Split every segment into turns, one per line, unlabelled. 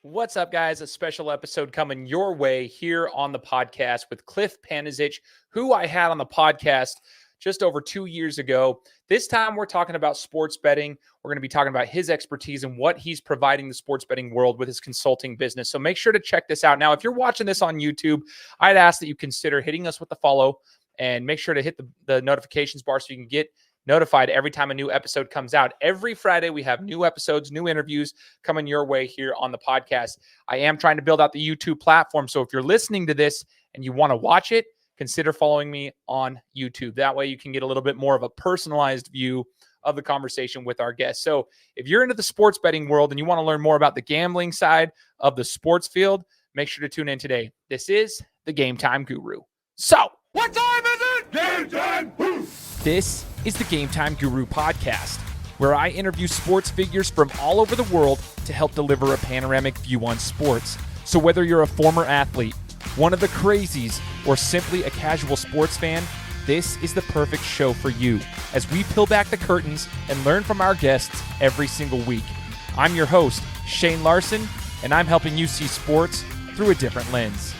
What's up, guys? A special episode coming your way here on the podcast with Cliff Panezich, who I had on the podcast just over 2 years ago. This time, we're talking about sports betting. We're going to be talking about his expertise and what he's providing the sports betting world with his consulting business. So make sure to check this out. Now, if you're watching this on YouTube, I'd ask that you consider hitting us with the follow and make sure to hit the notifications bar so you can get notified every time a new episode comes out. Every Friday, we have new episodes, new interviews coming your way here on the podcast. I am trying to build out the YouTube platform. So if you're listening to this and you want to watch it, consider following me on YouTube. That way you can get a little bit more of a personalized view of the conversation with our guests. So if you're into the sports betting world and you want to learn more about the gambling side of the sports field, make sure to tune in today. This is the Gametime Guru. So,
what time is it? Game time!
This is the Gametime Guru podcast, where I interview sports figures from all over the world to help deliver a panoramic view on sports. So whether you're a former athlete, one of the crazies, or simply a casual sports fan, this is the perfect show for you as we peel back the curtains and learn from our guests every single week. I'm your host, Shane Larson, and I'm helping you see sports through a different lens.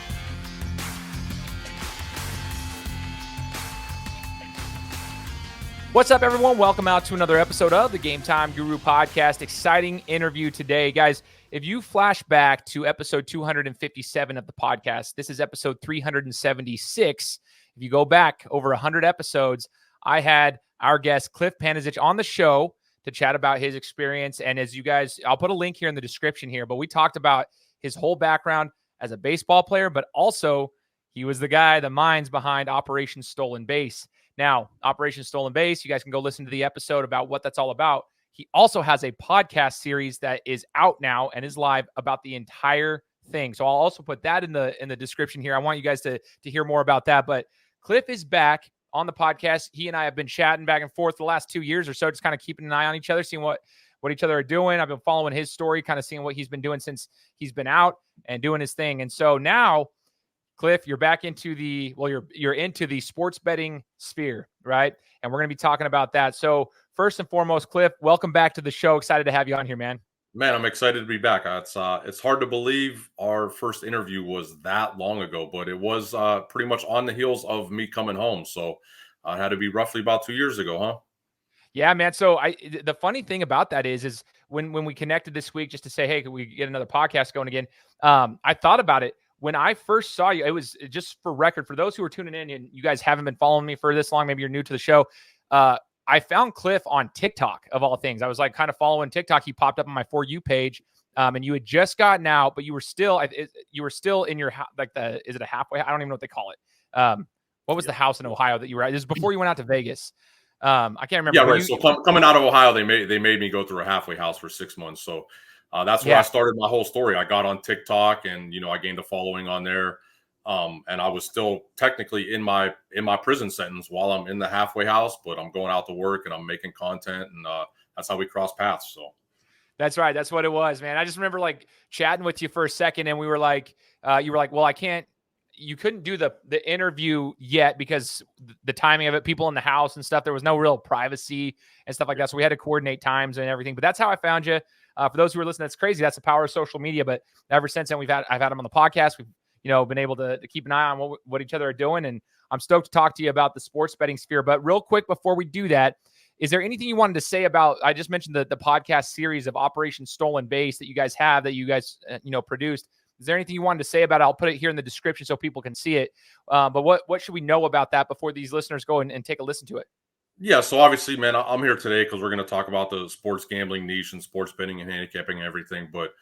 What's up, everyone? Welcome out to another episode of the Gametime Guru podcast. Exciting interview today. Guys, if you flash back to episode 257 of the podcast, this is episode 376. If you go back over 100 episodes, I had our guest Cliff Panezich on the show to chat about his experience. And as you guys, I'll put a link here in the description here, but we talked about his whole background as a baseball player, but also he was the guy, the minds behind Operation Stolen Base. Now, Operation Stolen Base, you guys can go listen to the episode about what that's all about. He also has a podcast series that is out now and is live about the entire thing. So I'll also put that in the description here. I want you guys to hear more about that. But Cliff is back on the podcast. He and I have been chatting back and forth the last 2 years or so, just kind of keeping an eye on each other, seeing what each other are doing. I've been following his story, kind of seeing what he's been doing since he's been out and doing his thing. And so now, Cliff, you're back into you're into the sports betting sphere, right? And we're going to be talking about that. So first and foremost, Cliff, welcome back to the show. Excited to have you on here, man.
Man, I'm excited to be back. It's hard to believe our first interview was that long ago, but it was pretty much on the heels of me coming home. So it had to be roughly about 2 years ago, huh?
Yeah, man. So the funny thing about that is when we connected this week just to say, hey, can we get another podcast going again? I thought about it. When I first saw you, it was just for record, for those who are tuning in and you guys haven't been following me for this long, maybe you're new to the show. I found Cliff on TikTok of all things. I was like kind of following TikTok. He popped up on my For You page and you had just gotten out, but you were still in your is it a halfway? I don't even know what they call it. What was the house in Ohio that you were at? This is before you went out to Vegas. I can't remember.
Yeah, right. So coming out of Ohio, they made me go through a halfway house for 6 months. So that's where I started my whole story. I got on TikTok and, I gained a following on there. And I was still technically in my prison sentence while I'm in the halfway house, but I'm going out to work and I'm making content, and that's how we crossed paths. So
that's right. That's what it was, man. I just remember like chatting with you for a second and we were like, you were like, well, you couldn't do the interview yet because the timing of it, people in the house and stuff, there was no real privacy and stuff like that. So we had to coordinate times and everything, but that's how I found you. For those who are listening, that's crazy. That's the power of social media. But ever since then, I've had him on the podcast. We've, been able to keep an eye on what each other are doing. And I'm stoked to talk to you about the sports betting sphere. But real quick, before we do that, is there anything you wanted to say about, I just mentioned the podcast series of Operation Stolen Base that you guys have, that you guys, produced. Is there anything you wanted to say about it? I'll put it here in the description so people can see it. But what should we know about that before these listeners go and take a listen to it?
Yeah, so obviously, man, I'm here today because we're going to talk about the sports gambling niche and sports betting and handicapping and everything. But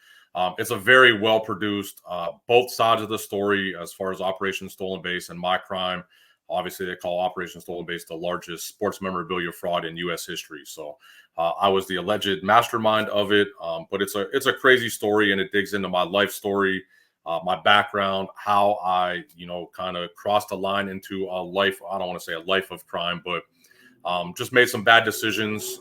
it's a very well-produced, both sides of the story as far as Operation Stolen Base and My Crime. Obviously, they call Operation Stolen Base the largest sports memorabilia fraud in U.S. history. So I was the alleged mastermind of it. But it's a crazy story, and it digs into my life story, my background, how I, kind of crossed a line into a life. I don't want to say a life of crime, but just made some bad decisions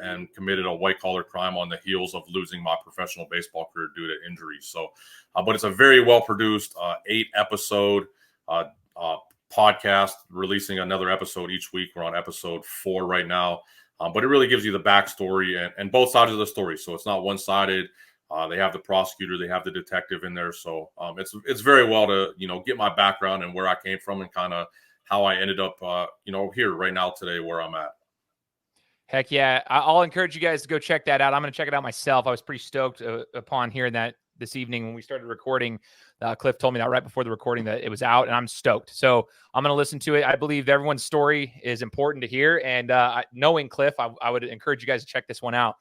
and committed a white-collar crime on the heels of losing my professional baseball career due to injuries. So, but it's a very well-produced 8-episode podcast, releasing another episode each week. We're on episode 4 right now. But it really gives you the backstory and both sides of the story. So it's not one-sided. They have the prosecutor, they have the detective in there. So it's very well to, get my background and where I came from and kind of how I ended up, here right now today where I'm at.
Heck yeah. I'll encourage you guys to go check that out. I'm going to check it out myself. I was pretty stoked upon hearing that this evening when we started recording. Cliff told me that right before the recording that it was out, and I'm stoked. So I'm going to listen to it. I believe everyone's story is important to hear. And knowing Cliff, I would encourage you guys to check this one out.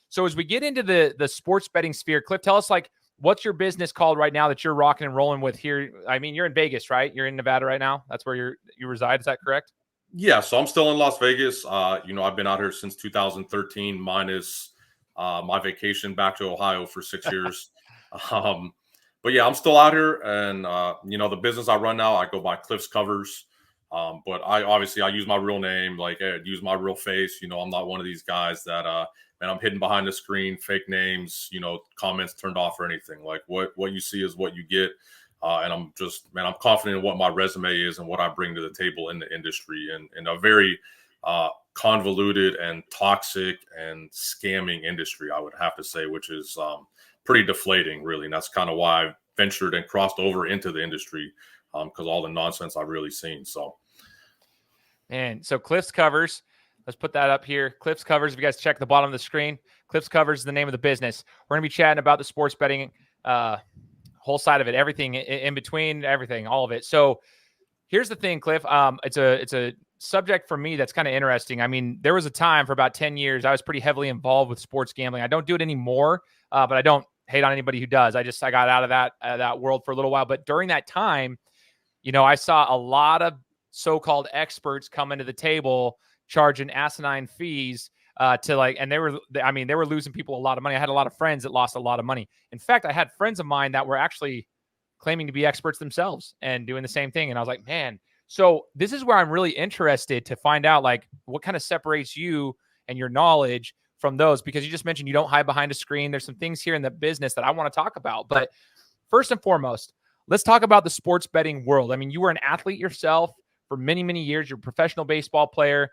So as we get into the sports betting sphere, Cliff, tell us, like, what's your business called right now that you're rocking and rolling with here? I mean, you're in Vegas, right? You're in Nevada right now. That's where you reside. Is that correct?
Yeah, so I'm still in Las Vegas. I've been out here since 2013, minus my vacation back to Ohio for 6 years. Um, but yeah, I'm still out here, and the business I run now, I go by Cliff's Covers. But I use my real name, like use my real face. I'm not one of these guys that man, I'm hidden behind the screen, fake names, comments turned off or anything. Like what you see is what you get. And I'm confident in what my resume is and what I bring to the table in the industry, and in a very convoluted and toxic and scamming industry, I would have to say, which is pretty deflating, really. And that's kind of why I ventured and crossed over into the industry, because all the nonsense I've really seen. So,
and so Cliff's Covers, let's put that up here. Cliff's Covers, if you guys check the bottom of the screen, Cliff's Covers is the name of the business. We're going to be chatting about the sports betting whole side of it, everything in between, everything, all of it. So here's the thing, Cliff. It's a subject for me that's kind of interesting. I mean, there was a time for about 10 years I was pretty heavily involved with sports gambling. I don't do it anymore, but I don't hate on anybody who does. I got out of that world for a little while. But during that time, I saw a lot of so-called experts come into the table charging asinine fees and they were losing people a lot of money. I had a lot of friends that lost a lot of money. In fact, I had friends of mine that were actually claiming to be experts themselves and doing the same thing. And I was like, man, so this is where I'm really interested to find out, like, what kind of separates you and your knowledge from those, because you just mentioned you don't hide behind a screen. There's some things here in the business that I want to talk about. But first and foremost, let's talk about the sports betting world. I mean, you were an athlete yourself for many, many years. You're a professional baseball player.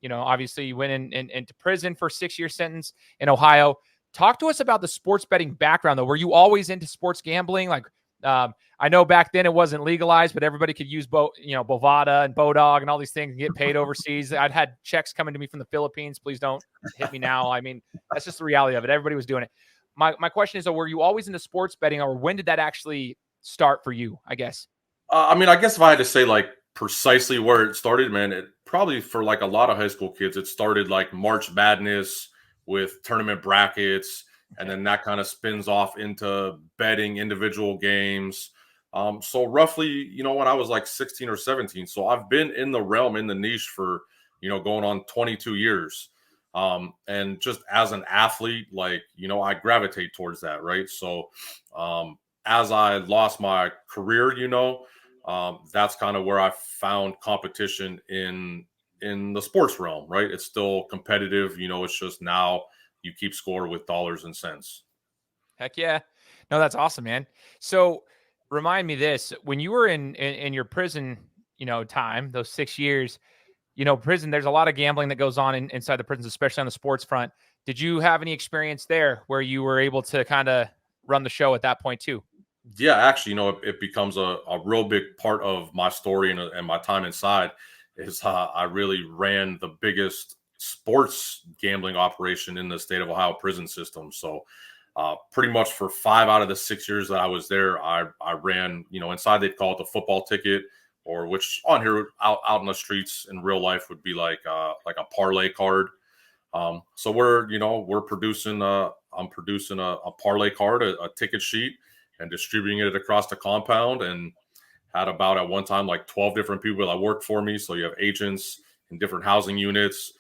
Obviously you went into prison for a 6-year sentence in Ohio. Talk to us about the sports betting background, though. Were you always into sports gambling? Like, I know back then it wasn't legalized, but everybody could use Bovada and Bodog and all these things and get paid overseas. I'd had checks coming to me from the Philippines. Please don't hit me now. I mean, that's just the reality of it. Everybody was doing it. My question is, though, were you always into sports betting, or when did that actually start for you, I guess?
I guess if I had to say, like, precisely where it started, man, it probably, for like a lot of high school kids, it started like March Madness with tournament brackets, and then that kind of spins off into betting individual games. So roughly, when I was like 16 or 17. So I've been in the realm, in the niche for, going on 22 years. And just as an athlete, like, I gravitate towards that, right? So as I lost my career, that's kind of where I found competition in the sports realm, right? It's still competitive, it's just now you keep score with dollars and cents.
Heck yeah. No, that's awesome, man. So remind me this, when you were in your prison, time, those 6 years, prison, there's a lot of gambling that goes on inside the prisons, especially on the sports front. Did you have any experience there where you were able to kind of run the show at that point too?
Yeah, actually, it becomes a real big part of my story and my time inside is I really ran the biggest sports gambling operation in the state of Ohio prison system. So pretty much for 5 out of the 6 years that I was there, I ran, inside they'd call it the football ticket, or which on here out in the streets in real life would be like a parlay card. So we're producing I'm producing a parlay card, a ticket sheet, and distributing it across the compound, and had about at one time like 12 different people that worked for me. So you have agents in different housing units,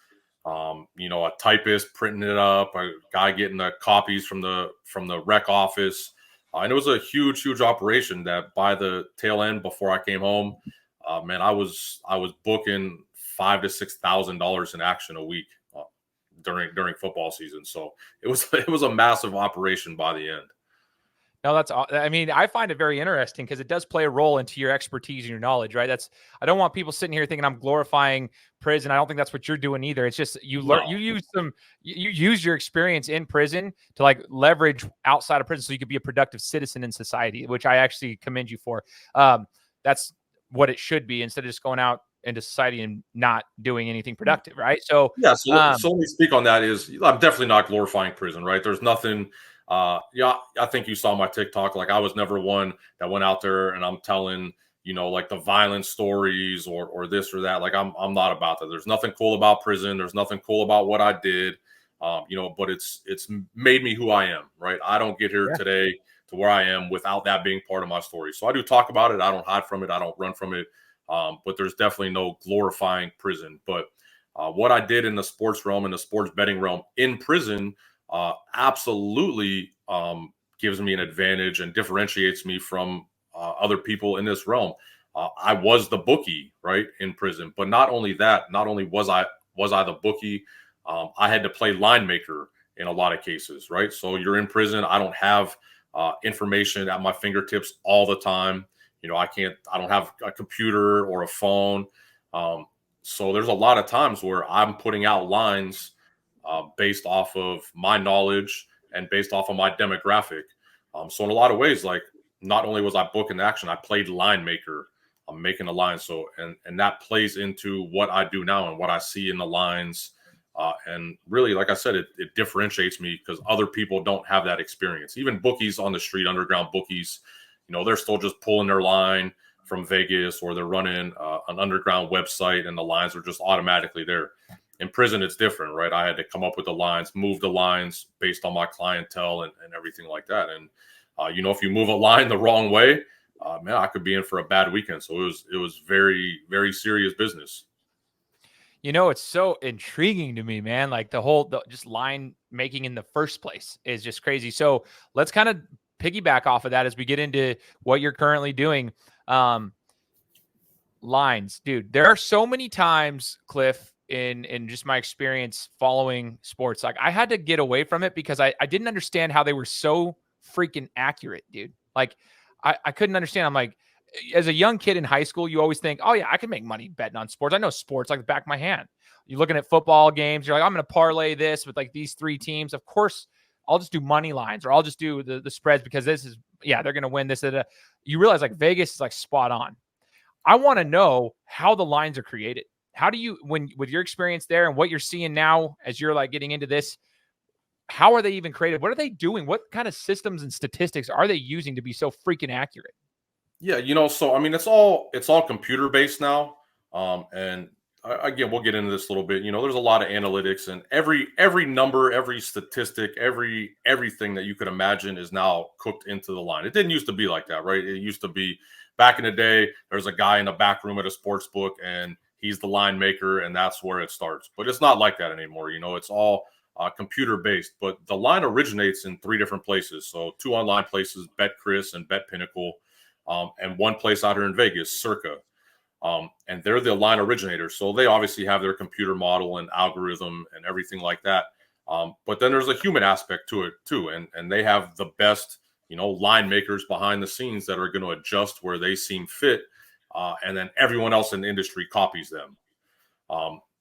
a typist printing it up, a guy getting the copies from the rec office. And it was a huge operation that by the tail end, before I came home, man, I was booking $5,000 to $6,000 in action a week during football season. So it was a massive operation by the end.
No, I mean, I find it very interesting because it does play a role into your expertise and your knowledge, right? I don't want people sitting here thinking I'm glorifying prison. I don't think that's what you're doing either. It's just you learn,
No.
you use your experience in prison to like leverage outside of prison so you could be a productive citizen in society, which I actually commend you for. That's what it should be instead of just going out into society and not doing anything productive, right? So,
Yeah, so let me speak on that. I'm definitely not glorifying prison, right? There's nothing. Yeah, I think you saw my TikTok. Like I was never one that went out there and I'm telling like the violent stories or this or that. Like I'm not about that. There's nothing cool about prison. There's nothing cool about what I did. But it's made me who I am, right? I don't get here
yeah.
today to where I am without that being part of my story. So I do talk about it. I don't hide from it. I don't run from it. But there's definitely no glorifying prison. But what I did in the sports realm, in the sports betting realm in prison, absolutely gives me an advantage and differentiates me from other people in this realm. I was the bookie, right, in prison, but not only that, not only was I the bookie, I had to play line maker in a lot of cases, right? So you're in prison. I don't have information at my fingertips all the time. I don't have a computer or a phone. So there's a lot of times where I'm putting out lines based off of my knowledge and based off of my demographic. So in a lot of ways, like not only was I booking action, I played line maker. I'm making a line. So and that plays into what I do now and what I see in the lines. And really, like I said, it differentiates me because other people don't have that experience. Even bookies on the street, underground bookies, they're still just pulling their line from Vegas or they're running an underground website and the lines are just automatically there. In prison, it's different, right? I had to come up with the lines, move the lines based on my clientele and everything like that. And, if you move a line the wrong way, man, I could be in for a bad weekend. So it was very, very serious business.
It's so intriguing to me, man. Like just line making in the first place is just crazy. So let's kind of piggyback off of that as we get into what you're currently doing. Lines, dude. There are so many times, Cliff, in just my experience following sports, like I had to get away from it because I didn't understand how they were so freaking accurate, dude. Like I couldn't understand. I'm like, as a young kid in high school, you always think, oh yeah, I can make money betting on sports. I know sports like the back of my hand. You're looking at football games. You're like, I'm going to parlay this with like these three teams. Of course, I'll just do money lines or I'll just do the spreads because they're going to win this. You realize like Vegas is like spot on. I want to know how the lines are created. How do you, with your experience there and what you're seeing now as you're like getting into this, how are they even created? What are they doing? What kind of systems and statistics are they using to be so freaking accurate?
Yeah, so I mean, it's all computer based now, and again, we'll get into this a little bit. There's a lot of analytics, and every number, every statistic, everything that you could imagine is now cooked into the line. It didn't used to be like that, right? It used to be back in the day. There's a guy in the back room at a sports book, and he's the line maker, and that's where it starts. But it's not like that anymore. It's all computer based. But the line originates in three different places. So two online places: Bet Chris and Bet Pinnacle. And one place out here in Vegas, Circa. And they're the line originators. So they obviously have their computer model and algorithm and everything like that. But then there's a human aspect to it too. And they have the best, line makers behind the scenes that are going to adjust where they seem fit. And then everyone else in the industry copies them.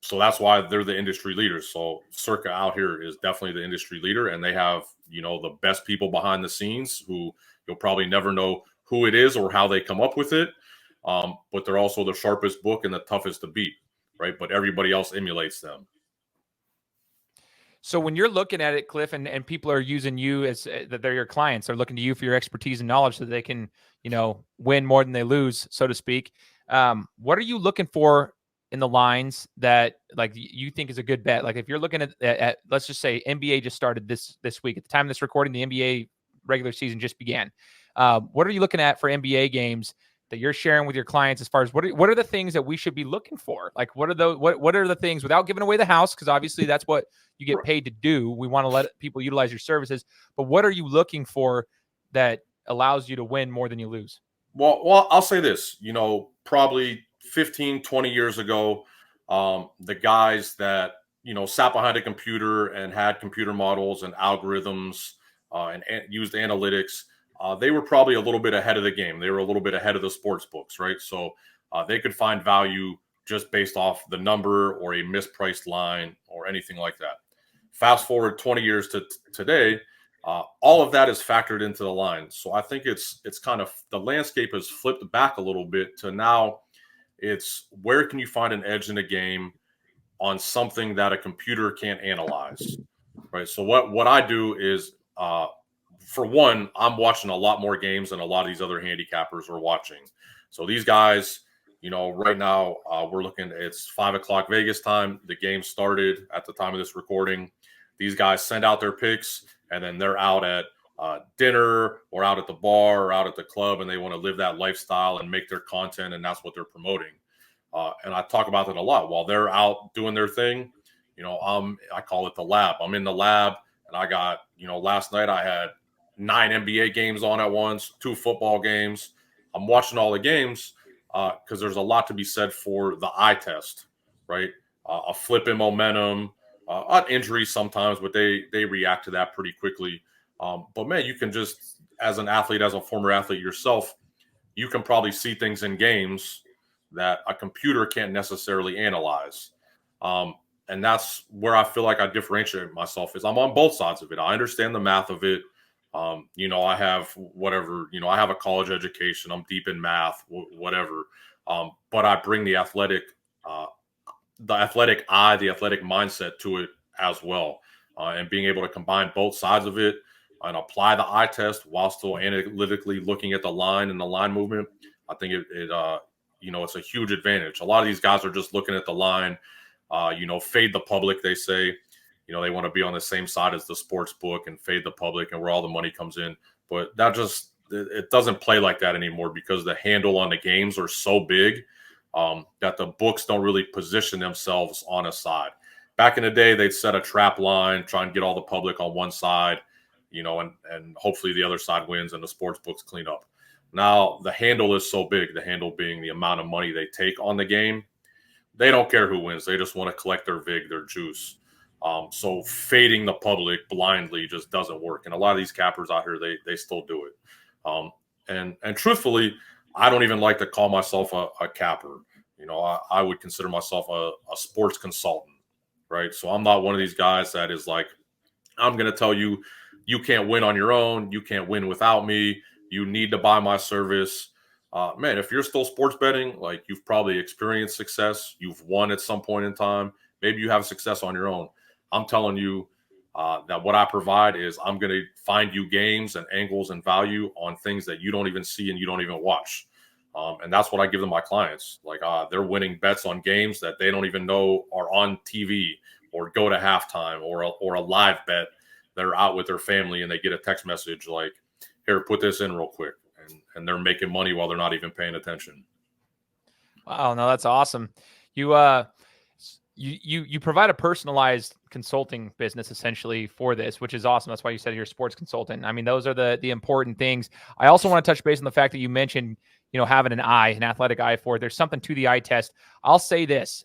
So that's why they're the industry leaders. So Circa out here is definitely the industry leader. And they have, the best people behind the scenes who you'll probably never know who it is or how they come up with it. But they're also the sharpest book and the toughest to beat, right? But everybody else emulates them.
So when you're looking at it, Cliff, and people are using you as that they're your clients, they're looking to you for your expertise and knowledge so that they can, win more than they lose, so to speak. What are you looking for in the lines that like you think is a good bet? Like if you're looking at let's just say NBA just started this week. At the time of this recording, the NBA regular season just began. What are you looking at for NBA games that you're sharing with your clients as far as what are the things that we should be looking for? Like what are the things without giving away the house? Because obviously that's what you get paid to do. We want to let people utilize your services, but what are you looking for that allows you to win more than you lose?
Well, I'll say this, probably 15, 20 years ago, the guys that, sat behind a computer and had computer models and algorithms and used analytics, they were probably a little bit ahead of the game. They were a little bit ahead of the sports books, right? So they could find value just based off the number or a mispriced line or anything like that. Fast forward 20 years to today, all of that is factored into the line. So I think it's kind of the landscape has flipped back a little bit to now it's where can you find an edge in a game on something that a computer can't analyze, right? So what I do is, for one, I'm watching a lot more games than a lot of these other handicappers are watching. So these guys, right now we're looking. It's 5 o'clock Vegas time. The game started at the time of this recording. These guys send out their picks, and then they're out at dinner or out at the bar or out at the club, and they want to live that lifestyle and make their content, and that's what they're promoting. And I talk about that a lot. While they're out doing their thing, I call it the lab. I'm in the lab, and I got, last night I had 9 NBA games on at once, 2 football games. I'm watching all the games because there's a lot to be said for the eye test, right? A flip in momentum, an injury sometimes, but they react to that pretty quickly. But man, you can just, as an athlete, as a former athlete yourself, you can probably see things in games that a computer can't necessarily analyze. And that's where I feel like I differentiate myself is I'm on both sides of it. I understand the math of it. I have whatever, I have a college education. I'm deep in math, whatever. But I bring the athletic eye, the athletic mindset to it as well. And being able to combine both sides of it and apply the eye test while still analytically looking at the line and the line movement, I think it's a huge advantage. A lot of these guys are just looking at the line, fade the public, they say. They want to be on the same side as the sports book and fade the public and where all the money comes in. But it doesn't play like that anymore because the handle on the games are so big that the books don't really position themselves on a side. Back in the day, they'd set a trap line, try and get all the public on one side, and hopefully the other side wins and the sports books clean up. Now, the handle is so big, the handle being the amount of money they take on the game. They don't care who wins. They just want to collect their vig, their juice. So fading the public blindly just doesn't work. And a lot of these cappers out here, they still do it. And truthfully, I don't even like to call myself a capper. I would consider myself a sports consultant, right? So I'm not one of these guys that is like, I'm going to tell you, you can't win on your own. You can't win without me. You need to buy my service. Man, if you're still sports betting, like you've probably experienced success, you've won at some point in time. Maybe you have success on your own. I'm telling you that what I provide is I'm going to find you games and angles and value on things that you don't even see and you don't even watch. And that's what I give to my clients. Like they're winning bets on games that they don't even know are on TV or go to halftime or a live bet. They're out with their family and they get a text message like, here, put this in real quick. And they're making money while they're not even paying attention.
Wow, no, that's awesome. You provide a personalized consulting business essentially for this, which is awesome. That's why you said you're a sports consultant. I mean, those are the important things. I also want to touch base on the fact that you mentioned, having an athletic eye for it. There's something to the eye test. I'll say this,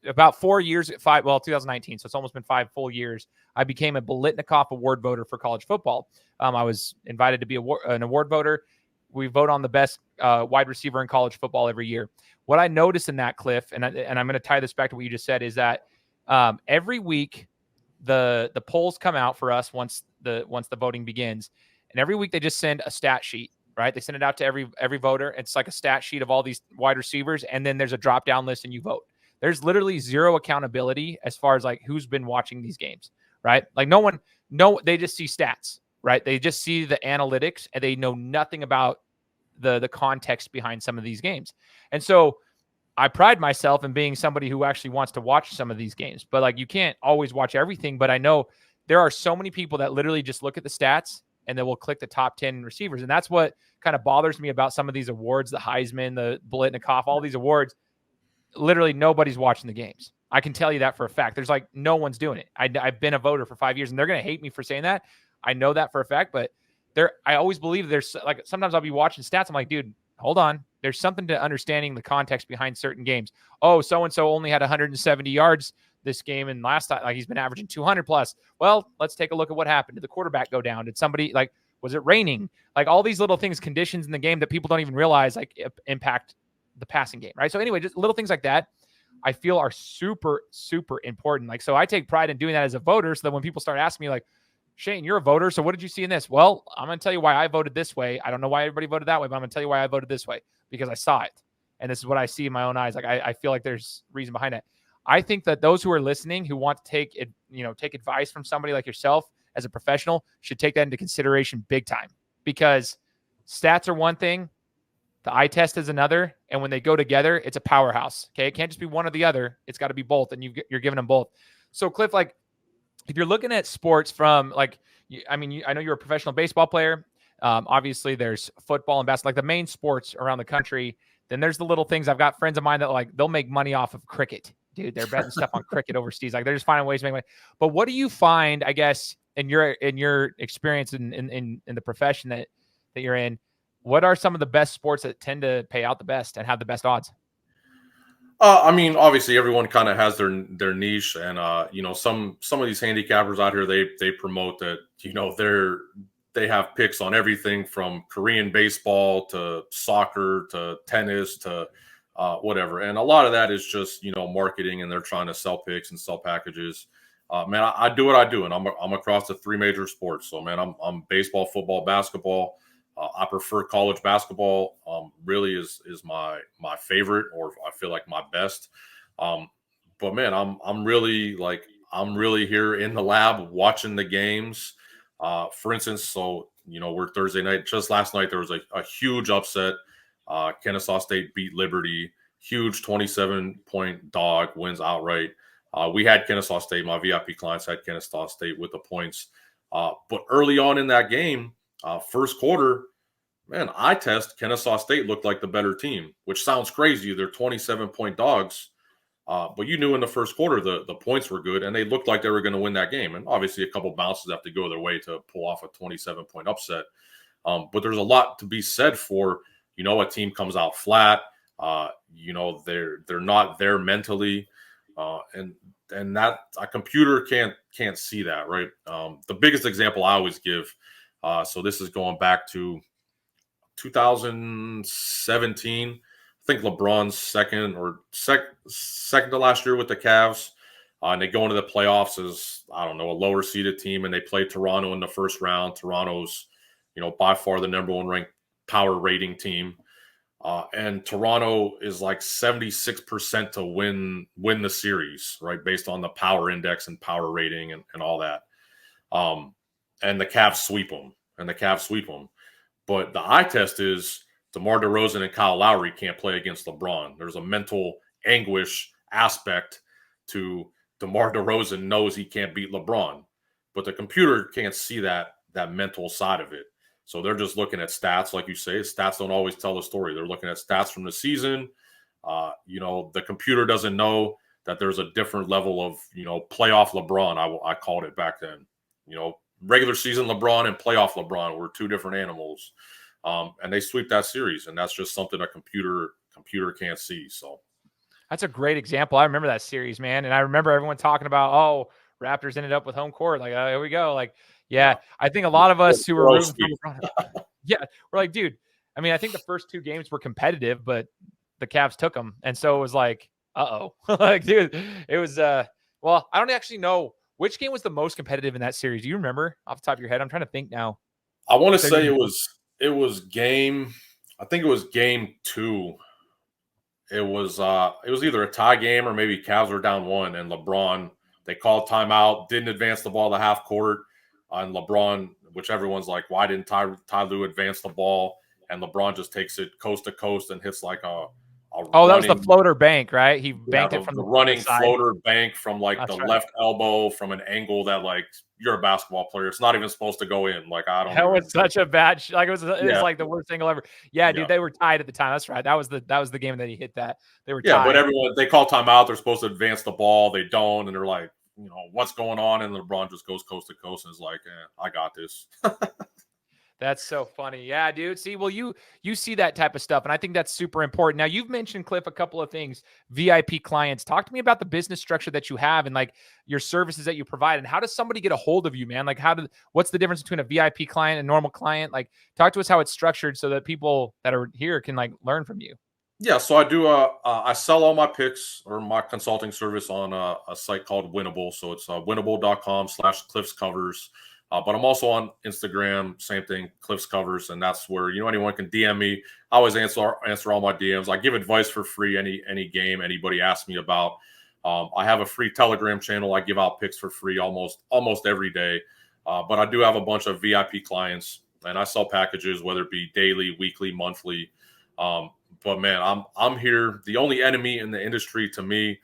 about 4 years, 2019. So it's almost been 5 full years. I became a Biletnikoff Award voter for college football. I was invited to be an award voter. We vote on the best wide receiver in college football every year. What I noticed in that, Cliff, and I'm going to tie this back to what you just said, is that every week the polls come out for us once the voting begins, and every week they just send a stat sheet. Right? They send it out to every voter. It's like a stat sheet of all these wide receivers, and then there's a drop down list, and you vote. There's literally zero accountability as far as like who's been watching these games, right? Like they just see stats, right? They just see the analytics and they know nothing about the context behind some of these games. And so I pride myself in being somebody who actually wants to watch some of these games, but like you can't always watch everything. But I know there are so many people that literally just look at the stats and then we'll click the top 10 receivers. And that's what kind of bothers me about some of these awards, the Heisman, the Biletnikoff, all these awards. Literally nobody's watching the games. I can tell you that for a fact. There's like no one's doing it. I've been a voter for 5 years and they're going to hate me for saying that. I know that for a fact, but I always believe there's like, sometimes I'll be watching stats. I'm like, dude, hold on. There's something to understanding the context behind certain games. Oh, so-and-so only had 170 yards this game. And last time, like he's been averaging 200 plus. Well, let's take a look at what happened. Did the quarterback go down? Did somebody Was it raining? Like all these little things, conditions in the game that people don't even realize like impact the passing game, right? So anyway, just little things like that I feel are super, super important. Like, so I take pride in doing that as a voter so that when people start asking me like, Shane, you're a voter, so what did you see in this? Well, I'm going to tell you why I voted this way. I don't know why everybody voted that way, but I'm going to tell you why I voted this way because I saw it. And this is what I see in my own eyes. Like, I feel like there's reason behind it. I think that those who are listening, who want to take it, take advice from somebody like yourself as a professional should take that into consideration big time because stats are one thing. The eye test is another. And when they go together, it's a powerhouse. Okay. It can't just be one or the other. It's got to be both. And you're giving them both. So Cliff, like, if you're looking at sports from like, I know you're a professional baseball player. Obviously there's football and basketball, like the main sports around the country. Then there's the little things. I've got friends of mine that like, they'll make money off of cricket, dude. They're betting stuff on cricket overseas. Like they're just finding ways to make money. But what do you find, I guess, in your experience in the profession that you're in, what are some of the best sports that tend to pay out the best and have the best odds?
Obviously everyone kind of has their niche, and some of these handicappers out here they promote that they have picks on everything from Korean baseball to soccer to tennis to whatever, and a lot of that is just marketing, and they're trying to sell picks and sell packages. Man, I do what I do, and I'm across the three major sports. So man, I'm baseball, football, basketball. I prefer college basketball. Really is my favorite, or I feel like my best. But man, I'm really here in the lab watching the games. For instance, so we're Thursday night. Just last night there was a huge upset. Kennesaw State beat Liberty. Huge 27-point dog, wins outright. We had Kennesaw State. My VIP clients had Kennesaw State with the points. But early on in that game, first quarter, man, eye test, Kennesaw State looked like the better team, which sounds crazy. They're 27-point dogs. But you knew in the first quarter the points were good, and they looked like they were going to win that game. And obviously a couple bounces have to go their way to pull off a 27-point upset. But there's a lot to be said for, a team comes out flat. They're not there mentally. And that a computer can't see that, right? The biggest example I always give, so this is going back to 2017. I think LeBron's second to last year with the Cavs. And they go into the playoffs as, I don't know, a lower seeded team, and they play Toronto in the first round. Toronto's, by far the number one ranked power rating team. And Toronto is like 76% to win the series, right? Based on the power index and power rating and all that. And the Cavs sweep them. But the eye test is DeMar DeRozan and Kyle Lowry can't play against LeBron. There's a mental anguish aspect to DeMar DeRozan knows he can't beat LeBron. But the computer can't see that mental side of it. So they're just looking at stats, like you say. Stats don't always tell the story. They're looking at stats from the season. The computer doesn't know that there's a different level of, playoff LeBron. I called it back then. Regular season LeBron and playoff LeBron were two different animals. And they sweep that series, and that's just something a computer can't see. So
that's a great example. I remember that series, man. And I remember everyone talking about, Raptors ended up with home court. Like, here we go. Like, yeah. I think a lot of us who were rooting for LeBron, we're like, dude, I mean, I think the first two games were competitive, but the Cavs took them. And so it was like, like, dude, it was, well, I don't actually know which game was the most competitive in that series. Do you remember off the top of your head? I'm trying to think now.
I want to say it was game 2. It was either a tie game or maybe Cavs were down 1, and LeBron, they called timeout, didn't advance the ball to half court, and LeBron, which everyone's like, why didn't Ty Lue advance the ball? And LeBron just takes it coast to coast and hits like a
that was the floater bank, right? He banked it from
the running
side.
Floater bank from like That's the right. left elbow from an angle that, like, you're a basketball player. It's not even supposed to go in. Like, I don't know.
That was such a bad it was like the worst angle ever. Yeah, dude, they were tied at the time. That's right. That was the game that he hit that. They were tied.
But everyone, they call timeout. They're supposed to advance the ball. They don't, and they're like, what's going on? And LeBron just goes coast to coast and is like, I got this.
That's so funny. Yeah, dude. See, well, you see that type of stuff, and I think that's super important. Now, you've mentioned, Cliff, a couple of things. VIP clients. Talk to me about the business structure that you have and like your services that you provide, and how does somebody get a hold of you, man? Like, what's the difference between a VIP client and a normal client? Like, talk to us how it's structured so that people that are here can like learn from you.
Yeah, so I do. I sell all my picks or my consulting service on a site called Winnable. So it's winnable.com/Cliffs Covers. But I'm also on Instagram, same thing, Cliffs Covers, and that's where anyone can DM me. I always answer all my DMs. I give advice for free any game anybody asks me about. I have a free Telegram channel. I give out picks for free almost every day. But I do have a bunch of VIP clients, and I sell packages, whether it be daily, weekly, monthly. But man, I'm here. The only enemy in the industry to me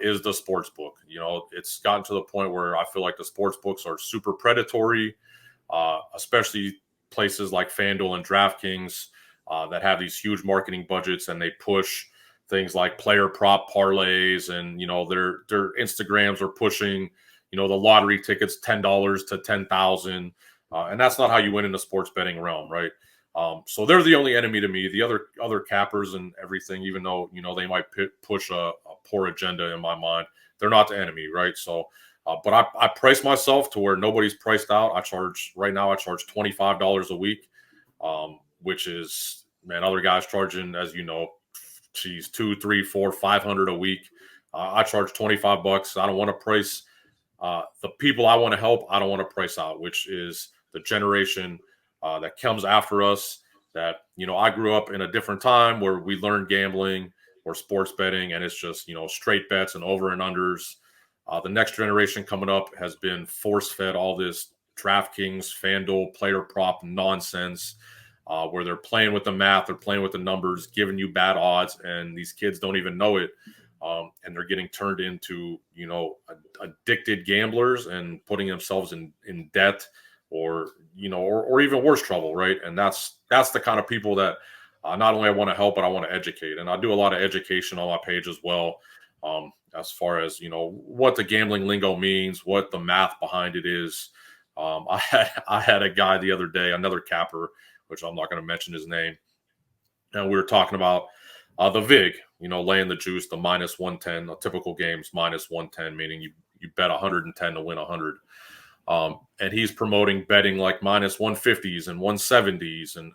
is the sports book. It's gotten to the point where I feel like the sports books are super predatory, especially places like FanDuel and DraftKings that have these huge marketing budgets, and they push things like player prop parlays, and their Instagrams are pushing the lottery tickets $10 to 10,000, and that's not how you win in the sports betting realm, right? So they're the only enemy to me. The other cappers and everything, even though they might push a poor agenda in my mind, they're not the enemy, right? So, but I price myself to where nobody's priced out. I charge $25 a week, which is, man, other guys charging, as you know, geez, 2, 3, 4, 500 a week. I charge $25. I don't want to price the people I want to help. I don't want to price out, which is the generation that comes after us. That I grew up in a different time where we learned gambling or sports betting, and it's just straight bets and over and unders. The next generation coming up has been force fed all this DraftKings, FanDuel, player prop nonsense, where they're playing with the math, they're playing with the numbers, giving you bad odds, and these kids don't even know it. And they're getting turned into addicted gamblers and putting themselves in debt, or even worse trouble, right? And that's the kind of people that not only I want to help, but I want to educate. And I do a lot of education on my page as well, as far as what the gambling lingo means, what the math behind it is. I had a guy the other day, another capper, which I'm not going to mention his name, and we were talking about the vig, laying the juice, the minus 110. A typical game's minus 110, meaning you bet 110 to win 100. And he's promoting betting like minus 150s and 170s and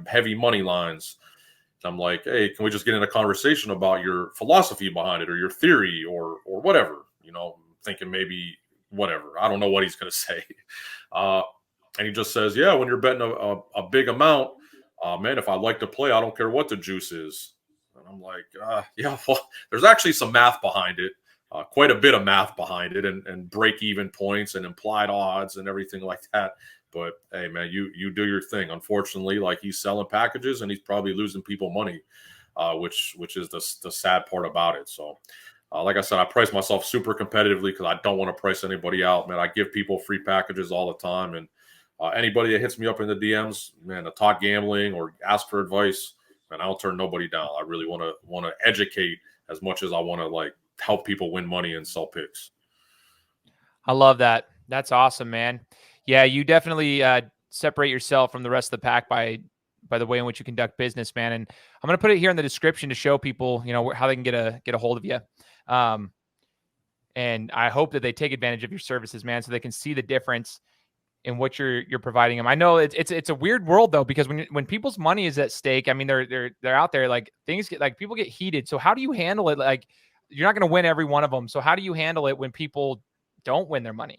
heavy money lines. And I'm like, hey, can we just get in a conversation about your philosophy behind it, or your theory, or whatever? Thinking maybe whatever. I don't know what he's going to say. And he just says, yeah, when you're betting a big amount, man, if I like to play, I don't care what the juice is. And I'm like, yeah, well, there's actually some math behind it. Quite a bit of math behind it, and break-even points and implied odds and everything like that. But hey, man, you do your thing. Unfortunately, like, he's selling packages and he's probably losing people money, which is the sad part about it. So, like I said, I price myself super competitively because I don't want to price anybody out, man. I give people free packages all the time, and anybody that hits me up in the DMs, man, to talk gambling or ask for advice, man, I'll turn nobody down. I really want to educate as much as I want to, like, help people win money and sell picks.
I love that. That's awesome, man. Yeah, you definitely separate yourself from the rest of the pack by the way in which you conduct business, man. And I'm going to put it here in the description to show people, how they can get a hold of you. And I hope that they take advantage of your services, man, so they can see the difference in what you're providing them. I know it's a weird world though, because when people's money is at stake, I mean, they're out there, like, things get, like, people get heated. So how do you handle it? Like, you're not going to win every one of them. So how do you handle it when people don't win their money?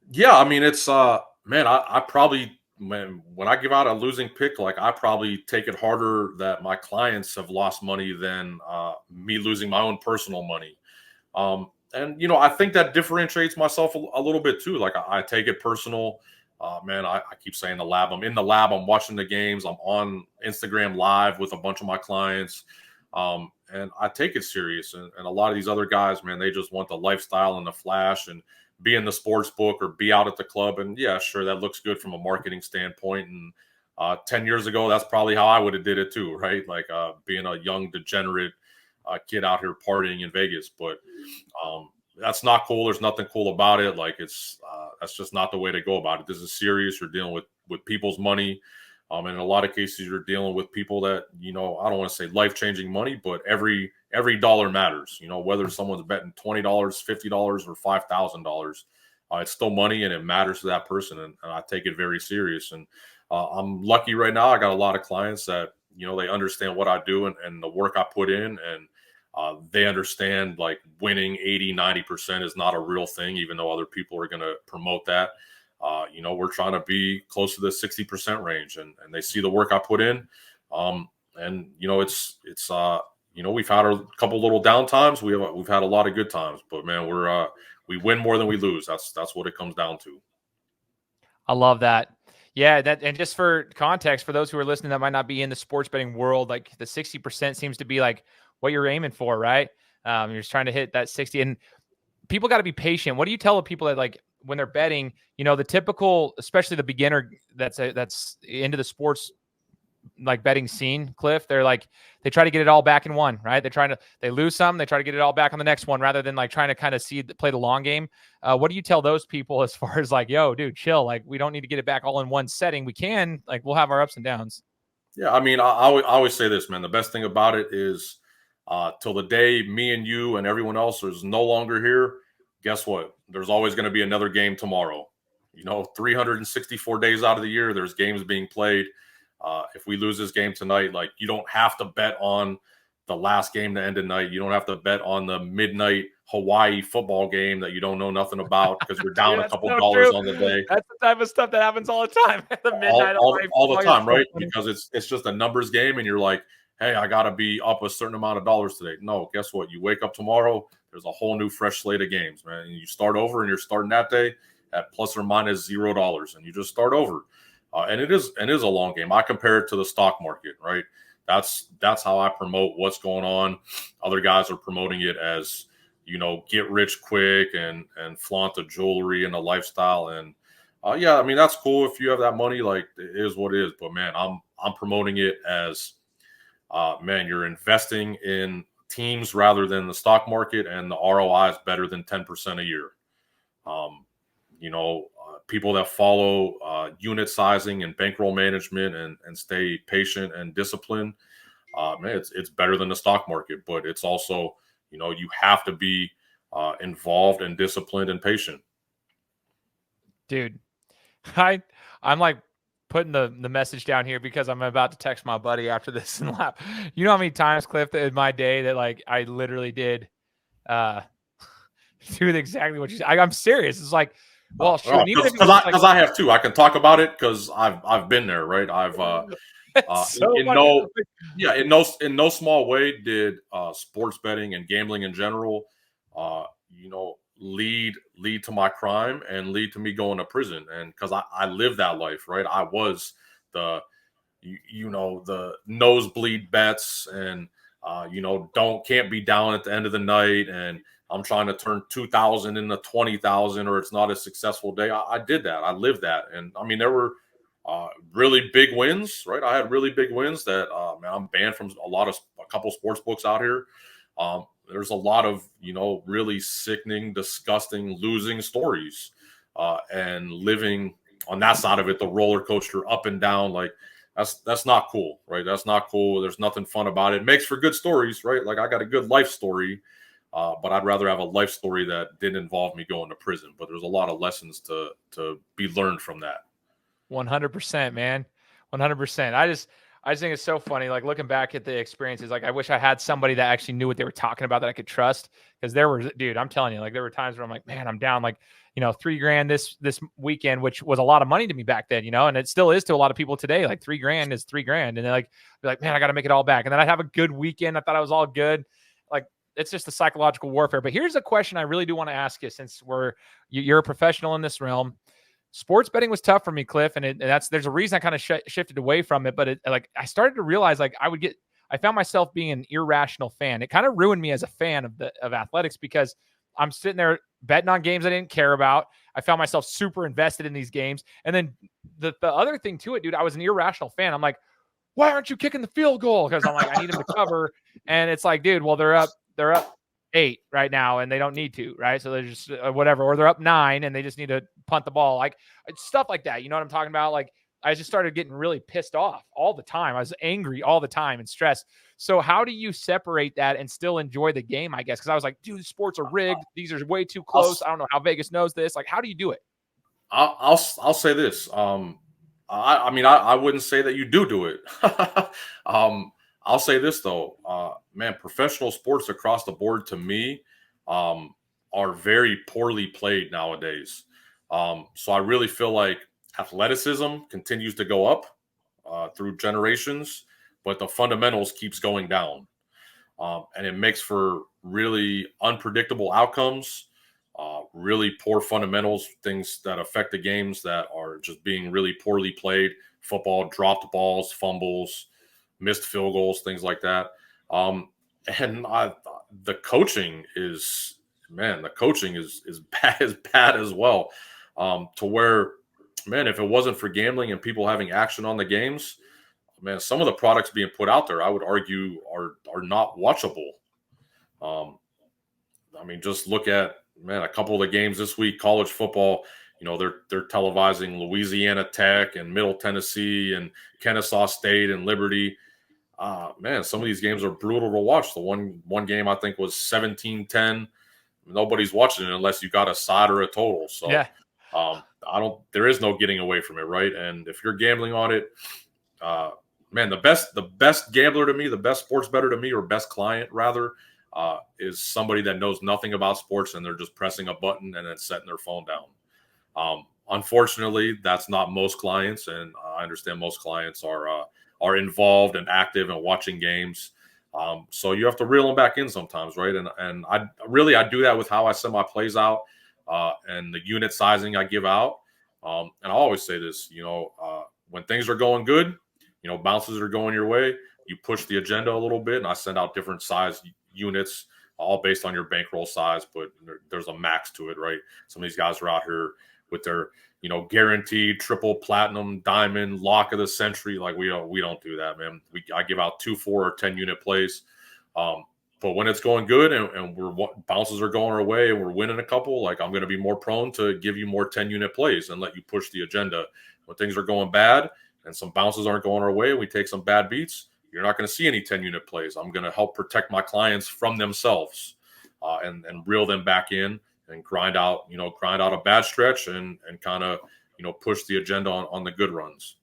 Yeah, I mean, it's man, I probably, when I give out a losing pick, like, I probably take it harder that my clients have lost money than me losing my own personal money. And I think that differentiates myself a little bit too. Like, I take it personal. Man, I keep saying the lab. I'm in the lab. I'm watching the games. I'm on Instagram Live with a bunch of my clients. And I take it serious. And a lot of these other guys, man, they just want the lifestyle and the flash and be in the sports book or be out at the club. And yeah, sure, that looks good from a marketing standpoint. And 10 years ago, that's probably how I would have did it too, right? Like, being a young degenerate kid out here partying in Vegas. But that's not cool. There's nothing cool about it. Like that's just not the way to go about it. This is serious. You're dealing with people's money. And in a lot of cases, you're dealing with people that, I don't want to say life-changing money, but every dollar matters. Whether someone's betting $20, $50, or $5,000, it's still money and it matters to that person. And I take it very serious. And I'm lucky right now. I got a lot of clients that, they understand what I do and the work I put in, and they understand like winning 80-90% is not a real thing, even though other people are going to promote that. We're trying to be close to the 60% range, and they see the work I put in. And we've had a couple little down times. We've had a lot of good times, but man, we win more than we lose. That's what it comes down to.
I love that. Yeah, and just for context, for those who are listening that might not be in the sports betting world, like the 60% seems to be like what you're aiming for, right? You're just trying to hit that 60, and people got to be patient. What do you tell the people that, like, when they're betting, the typical, especially the beginner that's into the sports like betting scene, Cliff, they're like, they try to get it all back in one, right? They lose some, they try to get it all back on the next one, rather than like trying to kind of play the long game. What do you tell those people as far as like, yo, dude, chill. Like, we don't need to get it back all in one setting. We can, like, we'll have our ups and downs.
Yeah. I mean, I always say this, man, the best thing about it is till the day me and you and everyone else is no longer here, guess what? There's always going to be another game tomorrow. 364 days out of the year, there's games being played. If we lose this game tonight, like, you don't have to bet on the last game to end the night. You don't have to bet on the midnight Hawaii football game that you don't know nothing about because you're down a couple dollars on the day.
That's the type of stuff that happens all the time. The midnight
all the time, right? Because it's just a numbers game, and you're like, hey, I got to be up a certain amount of dollars today. No, guess what? You wake up tomorrow, there's a whole new fresh slate of games, man. And you start over, and you're starting that day at plus or minus $0, and you just start over. And it is a long game. I compare it to the stock market, right? That's how I promote what's going on. Other guys are promoting it as, get rich quick and flaunt the jewelry and the lifestyle. And yeah, I mean, that's cool if you have that money. Like, it is what it is. But man, I'm promoting it as, man, you're investing in teams rather than the stock market, and the ROI is better than 10% a year. People that follow unit sizing and bankroll management and stay patient and disciplined, man, it's better than the stock market. But it's also, you have to be involved and disciplined and patient.
Dude, I'm like putting the message down here because I'm about to text my buddy after this and laugh. You know how many times, Cliff, in my day that like I literally did do exactly what you said. I'm serious. It's like, well, shoot,
because I have too. I can talk about it because I've been there, right? I've in no small way did sports betting and gambling in general, lead to my crime and lead to me going to prison. And because I lived that life, right? I was the nosebleed bets and can't be down at the end of the night, and I'm trying to turn 2,000 into 20,000, or it's not a successful day. I did that. I lived that. And I mean, there were really big wins, right? I had really big wins that, man, I'm banned from a couple sports books out here. There's a lot of, really sickening, disgusting, losing stories, and living on that side of it, the roller coaster up and down. Like, that's not cool, right? That's not cool. There's nothing fun about it. It makes for good stories, right? Like, I got a good life story. But I'd rather have a life story that didn't involve me going to prison. But there's a lot of lessons to be learned from that.
100%, man. 100%. I just think it's so funny. Like, looking back at the experiences, like, I wish I had somebody that actually knew what they were talking about that I could trust. Because dude, I'm telling you, like, there were times where I'm like, man, I'm down like, $3,000 this weekend, which was a lot of money to me back then, and it still is to a lot of people today. Like, $3,000 is $3,000. And they're like, man, I got to make it all back. And then I'd have a good weekend. I thought I was all good. Like, it's just the psychological warfare. But here's a question I really do want to ask you, since you're a professional in this realm. Sports betting was tough for me, Cliff, and there's a reason I kind of shifted away from it. But I started to realize, like, I found myself being an irrational fan. It kind of ruined me as a fan of athletics, because I'm sitting there betting on games I didn't care about. I found myself super invested in these games, and then the other thing to it, dude, I was an irrational fan. I'm like, why aren't you kicking the field goal? Because I'm like, I need them to cover, and it's like, dude, well, they're up 8 right now and they don't need to, right? So they're just whatever, or they're up 9 and they just need to punt the ball, like stuff like that. You know what I'm talking about? Like I just started getting really pissed off all the time. I was angry all the time and stressed. So how do you separate that and still enjoy the game, I guess? Because I was like, dude, sports are rigged. These are way too close. I don't know how Vegas knows this. Like, how do you do it?
I'll say this. I mean, I wouldn't say that you do it. I'll say this though, man, professional sports across the board to me are very poorly played nowadays. So I really feel like athleticism continues to go up through generations, but the fundamentals keeps going down, and it makes for really unpredictable outcomes. Really poor fundamentals, things that affect the games that are just being really poorly played. Football, dropped balls, fumbles, missed field goals, things like that. And the coaching is, man, the coaching is bad as well. To where, man, if it wasn't for gambling and people having action on the games, man, some of the products being put out there, I would argue, are not watchable. I mean, just look at, man, a couple of the games this week, college football. You know, they're televising Louisiana Tech and Middle Tennessee and Kennesaw State and Liberty. Man, some of these games are brutal to watch. The one game I think was 17-10. Nobody's watching it unless you got a side or a total. So
Yeah.
there is no getting away from it, right? And if you're gambling on it, man, the best gambler to me, the best sports bettor to me, or best client rather, is somebody that knows nothing about sports and they're just pressing a button and then setting their phone down. Unfortunately, that's not most clients, and I understand most clients are involved and active and watching games. So you have to reel them back in sometimes, right? And I do that with how I send my plays out and the unit sizing I give out. And I always say this, when things are going good, bounces are going your way, you push the agenda a little bit, and I send out different size units, all based on your bankroll size, but there's a max to it, right? Some of these guys are out here with their, guaranteed triple platinum diamond lock of the century. Like we don't do that, man. I give out 2, 4, or 10 unit plays. But when it's going good and bounces are going our way and we're winning a couple, like I'm going to be more prone to give you more 10 unit plays and let you push the agenda. When things are going bad and some bounces aren't going our way, we take some bad beats, you're not going to see any 10 unit plays. I'm going to help protect my clients from themselves and reel them back in and grind out a bad stretch and kind of, push the agenda on the good runs.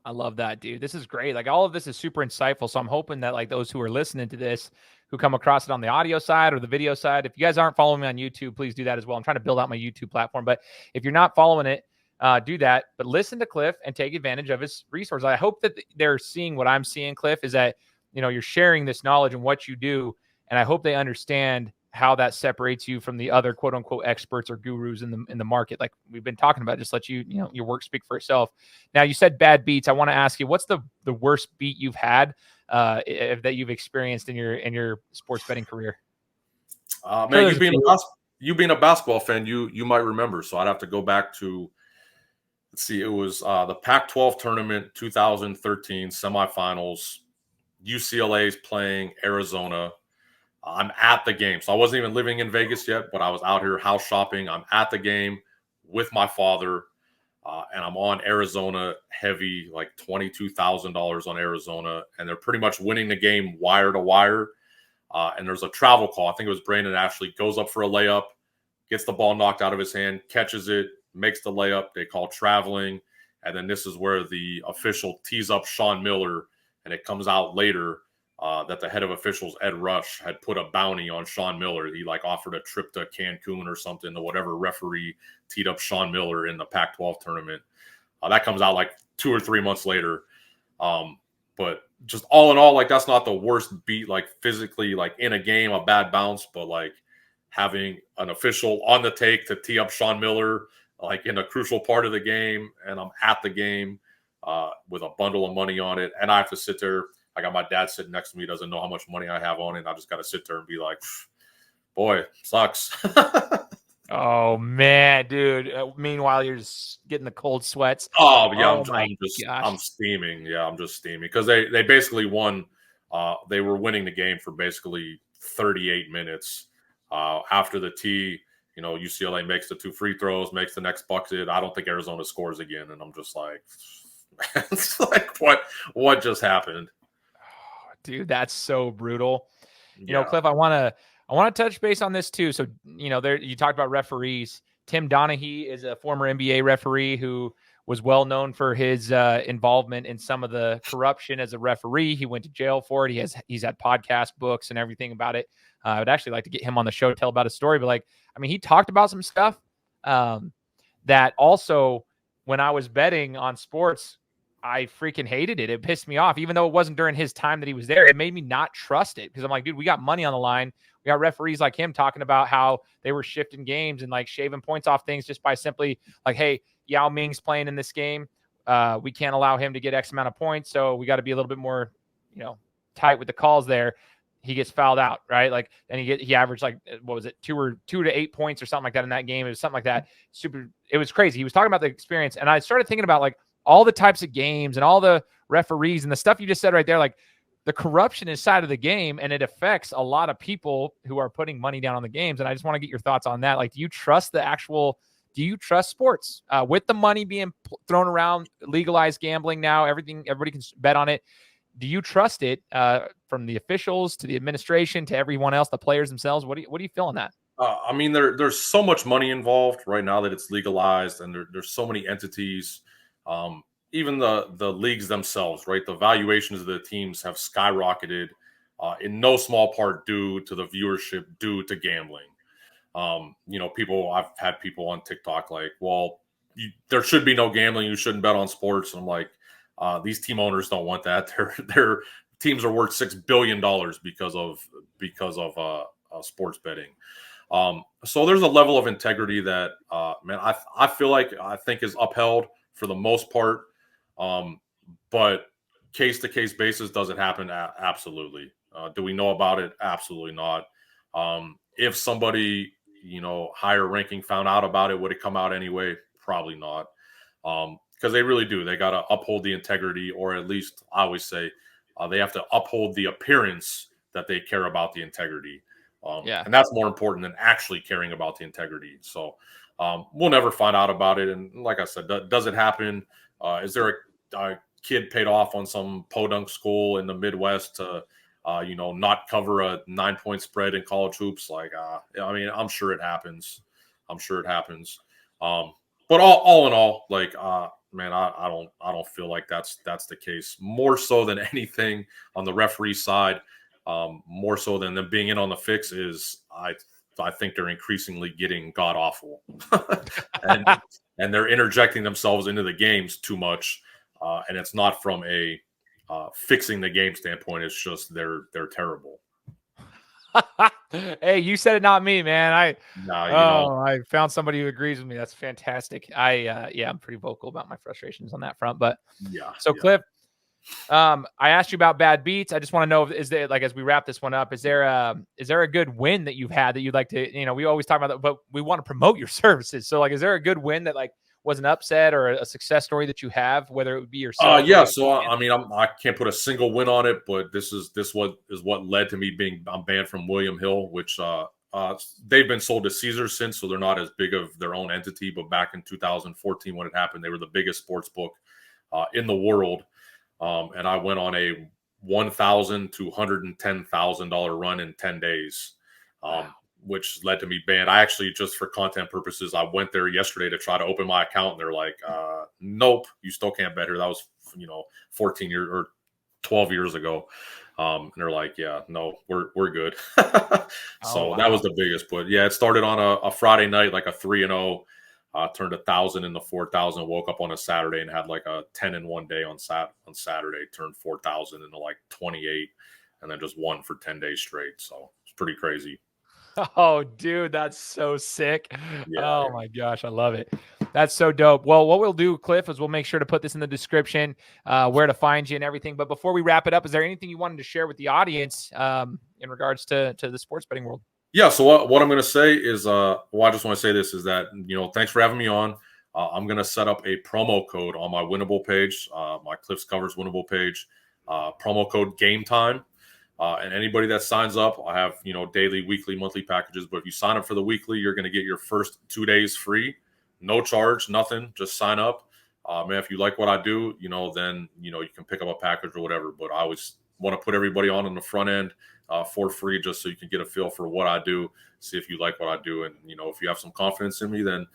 I love that, dude. This is great. Like all of this is super insightful. So I'm hoping that like those who are listening to this, who come across it on the audio side or the video side, if you guys aren't following me on YouTube, please do that as well. I'm trying to build out my YouTube platform, but if you're not following it, do that. But listen to Cliff and take advantage of his resources. I hope that they're seeing what I'm seeing, Cliff, is that you're sharing this knowledge and what you do, and I hope they understand how that separates you from the other quote unquote experts or gurus in the market. Like we've been talking about, just let your work speak for itself. Now you said bad beats. I want to ask you, what's the worst beat you've had that you've experienced in your sports betting career?
Man, you being a basketball fan, you might remember. So I'd have to go back to, let's see, it was the Pac-12 tournament, 2013 semifinals. UCLA is playing Arizona. I'm at the game. So I wasn't even living in Vegas yet, but I was out here house shopping. I'm at the game with my father, and I'm on Arizona heavy, like $22,000 on Arizona, and they're pretty much winning the game wire to wire. And there's a travel call. I think it was Brandon Ashley, goes up for a layup, gets the ball knocked out of his hand, catches it, makes the layup. They call traveling. And then this is where the official tees up Sean Miller, and it comes out later that the head of officials, Ed Rush, had put a bounty on Sean Miller. He offered a trip to Cancun or something to whatever referee teed up Sean Miller in the Pac-12 tournament. That comes out like 2 or 3 months later. But just all in all, that's not the worst beat, physically, in a game, a bad bounce, but having an official on the take to tee up Sean Miller, in a crucial part of the game, and I'm at the game with a bundle of money on it, and I have to sit there. I got my dad sitting next to me, doesn't know how much money I have on it. And I just got to sit there and be like, boy, sucks.
Oh man, dude. Meanwhile, you're just getting the cold sweats.
Oh yeah, I'm steaming. Yeah, I'm just steaming because they basically won. They were winning the game for basically 38 minutes. After the tee, UCLA makes the 2 free throws, makes the next bucket. I don't think Arizona scores again. And I'm just like, it's like, what just happened?
Dude, that's so brutal.
Yeah.
Cliff, I want to touch base on this too. So, there you talked about referees. Tim Donaghy is a former NBA referee who was well known for his involvement in some of the corruption as a referee. He went to jail for it. He's had podcast books and everything about it. I would actually like to get him on the show to tell about his story. But he talked about some stuff that also, when I was betting on sports, I freaking hated it. It pissed me off, even though it wasn't during his time that he was there. It made me not trust it because I'm like, dude, we got money on the line. We got referees like him talking about how they were shifting games and shaving points off things just by simply hey, Yao Ming's playing in this game. We can't allow him to get X amount of points. So we got to be a little bit more, tight with the calls there. He gets fouled out, right? And he averaged what was it, 2 to 8 points or something like that in that game. It was something like that. It was crazy. He was talking about the experience. And I started thinking about all the types of games and all the referees and the stuff you just said right there, the corruption inside of the game, and it affects a lot of people who are putting money down on the games. And I just want to get your thoughts on that. Do you trust sports with the money being thrown around, legalized gambling now, everybody can bet on it. Do you trust it from the officials to the administration to everyone else, the players themselves? What do you feel on that?
There's so much money involved right now that it's legalized, and there's so many entities. Even the leagues themselves, right? The valuations of the teams have skyrocketed in no small part due to the viewership, due to gambling. I've had people on TikTok there should be no gambling. You shouldn't bet on sports. And I'm like, these team owners don't want that. Their teams are worth $6 billion because of sports betting. So there's a level of integrity that, I think is upheld for the most part. But case-to-case basis, does it happen? Absolutely. Do we know about it? Absolutely not. If somebody, higher ranking found out about it, would it come out anyway? Probably not. Because they really do. They got to uphold the integrity, or at least I always say they have to uphold the appearance that they care about the integrity. And that's more important than actually caring about the integrity. So we'll never find out about it. And like I said, does it happen? Is there a kid paid off on some podunk school in the Midwest to, not cover a 9-point spread in college hoops? I'm sure it happens. But all in all, I don't feel like that's the case. More so than anything on the referee side, more so than them being in on the fix is I think they're increasingly getting god awful, and they're interjecting themselves into the games too much, and it's not from a fixing the game standpoint. It's just they're terrible.
Hey, you said it, not me, man.
I
found somebody who agrees with me. That's fantastic. I'm pretty vocal about my frustrations on that front. But Cliff, I asked you about bad beats. I just want to know, is there, as we wrap this one up, is there a good win that you've had that you'd like to, we always talk about that, but we want to promote your services. So is there a good win that was an upset or a success story that you have, whether it would be yourself?
So I can't put a single win on it, but this is what led to me being banned from William Hill, which they've been sold to Caesars since, so they're not as big of their own entity. But back in 2014, when it happened, they were the biggest sports book in the world. And I went on a $1,000 to $110,000 run in 10 days, which led to me banned. I actually, just for content purposes, I went there yesterday to try to open my account, and they're like, nope, you still can't bet here. That was, 14 years or 12 years ago. And they're like, yeah, no, we're good. So that was the biggest. But yeah, it started on a Friday night, like a 3-0. Turned 1,000 into 4,000. Woke up on a Saturday and had like a 10-in-1 day on Saturday. Turned 4,000 into like 28, and then just won for 10 days straight. So it's pretty crazy.
Oh, dude, that's so sick.
Yeah.
My gosh, I love it. That's so dope. Well, what we'll do, Cliff, is we'll make sure to put this in the description, where to find you and everything. But before we wrap it up, is there anything you wanted to share with the audience in regards to the sports betting world?
Yeah, so what I'm going to say is, I just want to say this is that, thanks for having me on. I'm going to set up a promo code on my Winnable page, my Cliff's Covers Winnable page, promo code Gametime. And anybody that signs up, I have, daily, weekly, monthly packages. But if you sign up for the weekly, you're going to get your first 2 days free, no charge, nothing. Just sign up. Man, if you like what I do, then, you can pick up a package or whatever. But I always want to put everybody on the front end for free, just so you can get a feel for what I do, see if you like what I do. And, if you have some confidence in me, then,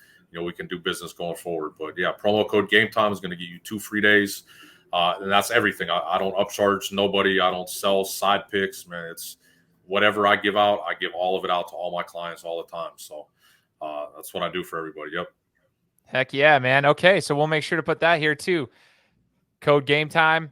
we can do business going forward. But yeah, promo code Gametime is going to get you 2 free days. And that's everything. I don't upcharge nobody. I don't sell side picks, man. It's whatever I give out, I give all of it out to all my clients all the time. So that's what I do for everybody. Yep.
Heck yeah, man. Okay, so we'll make sure to put that here too. Code Gametime.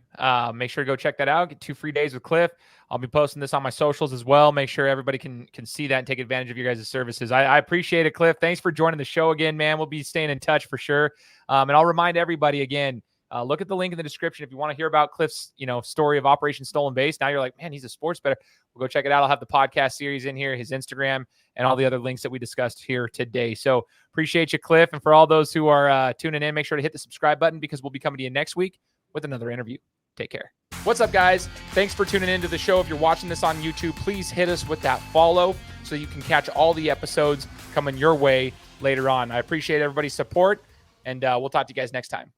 Make sure to go check that out. Get 2 free days with Cliff. I'll be posting this on my socials as well. Make sure everybody can see that and take advantage of your guys' services. I appreciate it, Cliff. Thanks for joining the show again, man. We'll be staying in touch for sure. And I'll remind everybody again, look at the link in the description if you want to hear about Cliff's, story of Operation Stolen Base. Now you're like, man, he's a sports bettor. We'll go check it out. I'll have the podcast series in here, his Instagram, and all the other links that we discussed here today. So appreciate you, Cliff. And for all those who are tuning in, make sure to hit the subscribe button because we'll be coming to you next week with another interview. Take care. What's up, guys? Thanks for tuning into the show. If you're watching this on YouTube, please hit us with that follow so you can catch all the episodes coming your way later on. I appreciate everybody's support, and we'll talk to you guys next time.